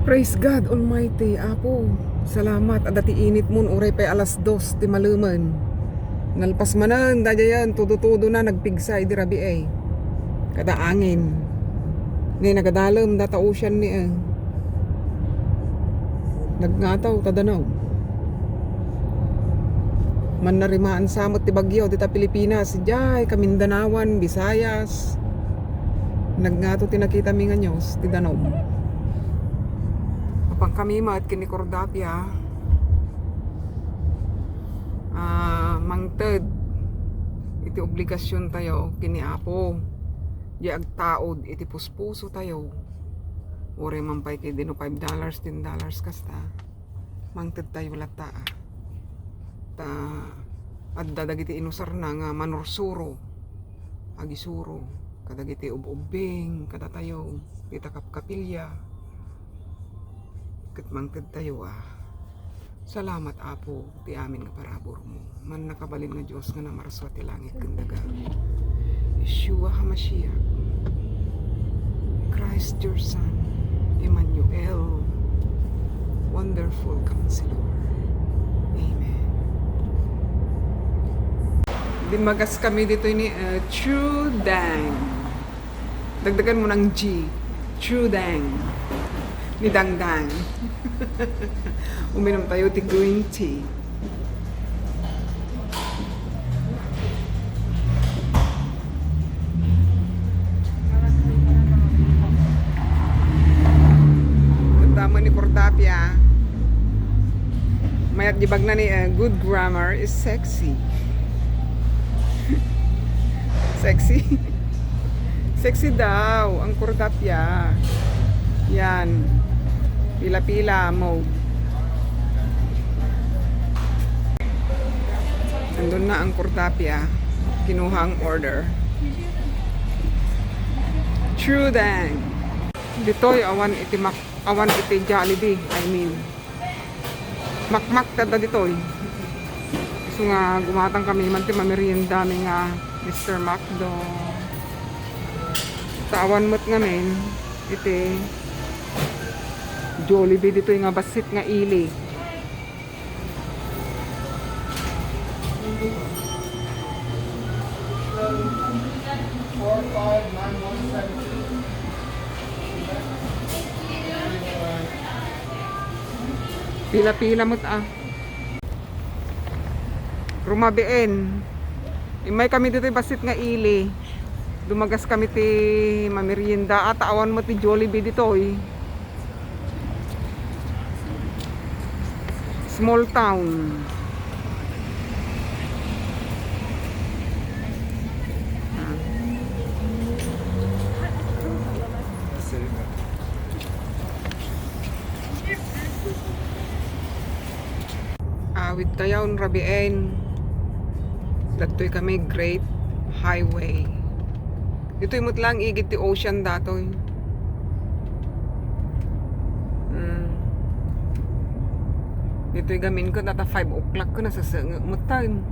Praise God Almighty, Apo. Salamat. Adati init mun, uray pa alas 2 ti maluman. Nalpas manan, dayayan, todo-todo na nagpigsay di rabi ay. Kada angin. Ni nagadalam data ocean ni Nagngataw, tadanaw. Man narimaan samot ti bagyo, dita Pilipinas, Jay, Kamindanawan, Visayas. Nagngataw tinakita mi nga nyos, ti Danom. Pang kami mat kini Cordapia mangted iti obligasyon tayo kini Apo di agtaod iti puspuso tayo ore mampay kay dino $5 $10 kasta mangted tayo lata ta adda dagiti inusar na nga manursuro agisuro kadagiti ububing kada tayo ita kapkapilya mangkad tayo Salamat Apo ti amin nga parabor mo. Man nakabalin nga Diyos nga namaraswa ti langit kandaga. Yeshua HaMashiach, Christ your Son, Emmanuel, Wonderful Counselor. Amen. Dimagas kami dito ni Trudang. Dagdagan mo ng G. Trudang. Ni Dangdang. Uminom tayo ti green tea. Tama ni Cordapia. Mayat jibag na ni good grammar is sexy. Sexy? Sexy daw ang Cordapia. Yan. Pila-pila mo. Andun na ang Cordapia. Kinuha ang order. Trudang. Dito'y awan iti Jollibee. I mean. Makmak tada dito'y. So nga gumatang kami man ti mamerienda mi nga Mr. Macdo. Tawan mo't ngamin iti Jollibee dito yung nga basit nga ili. Pila-pila mo't Rumabien. Imay kami dito yung basit nga ili. Dumagas kami ti mamerienda at awan mo ti Jollibee dito Small town. Awit tayon rabien. Datoy kami Great Highway. Dito'y mutlang igit ti ocean datoy. Dito'y gamin ko data 5 o'clock ko nasasangag mo time.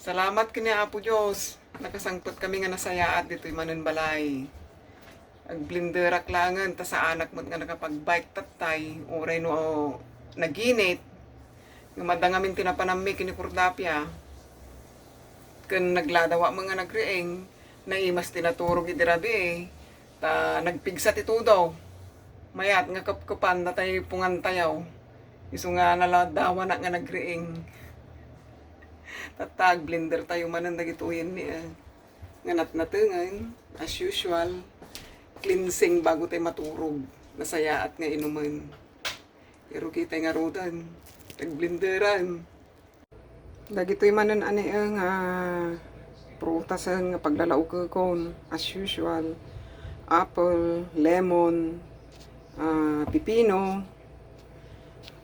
Salamat kini Apo Diyos. Nakasangpot kami nga nasayaat dito'y manunbalay. Ag blinderak langan ta sa anak mo nga nakapag-bike tatay oray no naginit. Nga madangamin tinapanami kini Cordapia. Kun nagladawa mga nagreeng na imas tinaturog idirabi ta nagpigsa ti tudaw. Mayat nga kapkapan na tayo pungantayaw. Isu nga naladawa na nga nagreeng. Tatag blender tayo manan dagituyen ni nga natnatengan as usual. Cleansing bago tayo maturog. Nasayaat nga inuman. Pero kita nga rodan. Nagblinderan. Dagitoy manan ani ang prutas nga paglalao kon as usual. Apple, lemon, pipino.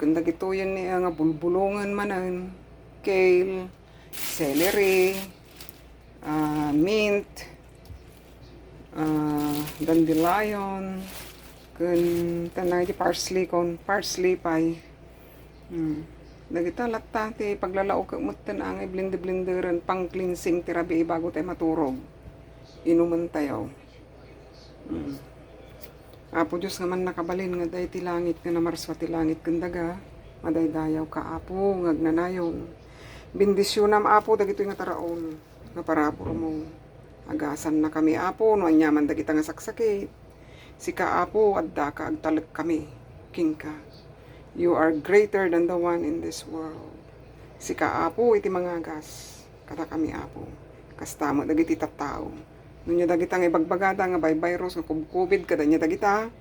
Kung dagitoyan ni nga bulbulongan manan, kale, celery, mint, dandelion, kun tanay di parsley pay Dagita latta ti paglalao ka mutten ang blender-blenderan pang cleansing tirabi bago tayo maturog. Inuman tayo. Apo Diyos nga man nakabalin nga day ti langit nga namarswa ti langit kandaga. Madaydayaw ka apo ngagnanayon. Bendisyonam apo dagito nga taraon nga parabor mo. Agasan na kami apo no anyaman dagita nga saksakit. Sika apo adda ka agtalag kami. King ka. You are greater than the one in this world. Sika apo iti mangagas. Kata kami apo. Kastamo dagiti tattao. Nunya dagita nga ibagbagada nga by virus nga COVID kada nya dagita.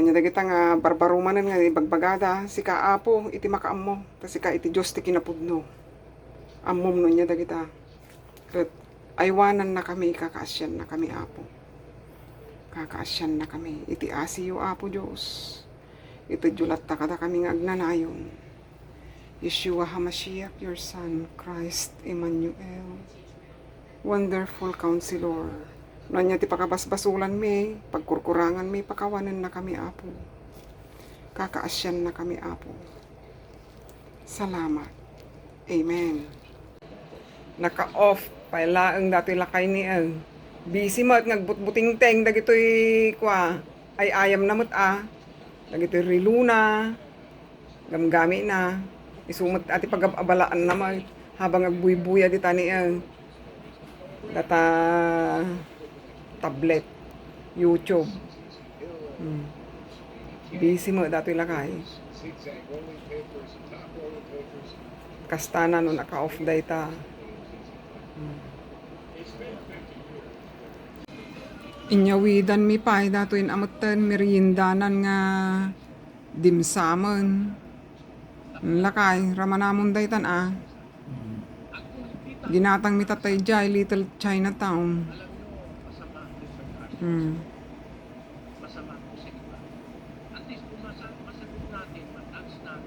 Nya dagita nga barbarumanan nga ibagbagada. Sika apo iti makaammo. Ta sika iti Dios ti kinapudno. Ammom nunya dagita. Ket aywanan na kami kakaasyan na kami apo. Kakaasyan na kami iti asiyo apo Dios. Ito julat ta kada kami nga agnanayon. Yeshua HaMashiach, your Son, Christ Emmanuel. Wonderful Counselor. Nanya ti pakabasbasulan mi, pagkurkurangan mi, pakawanan na kami apo. Kakaasyan na kami apo. Salamat. Amen. Naka-off, pailaang dati lakay ni busy mo at nagbutbuting teng, dagito'y kwa, ay ayam na mo't dagito'y riluna, gamgami na, isumot ati pag-abalaan na habang agbuy-buya di tani data tablet, YouTube. Busy mo dato'y lakay. Kastana no naka-off data. Inyawidan mi pay dato'y amutan meriendanan nga dimsamen. Lakay, ramanamon daytan Ginatang mi tatay jay, Little Chinatown. Masama po sa iba. At least kung masagot natin, mataas natin,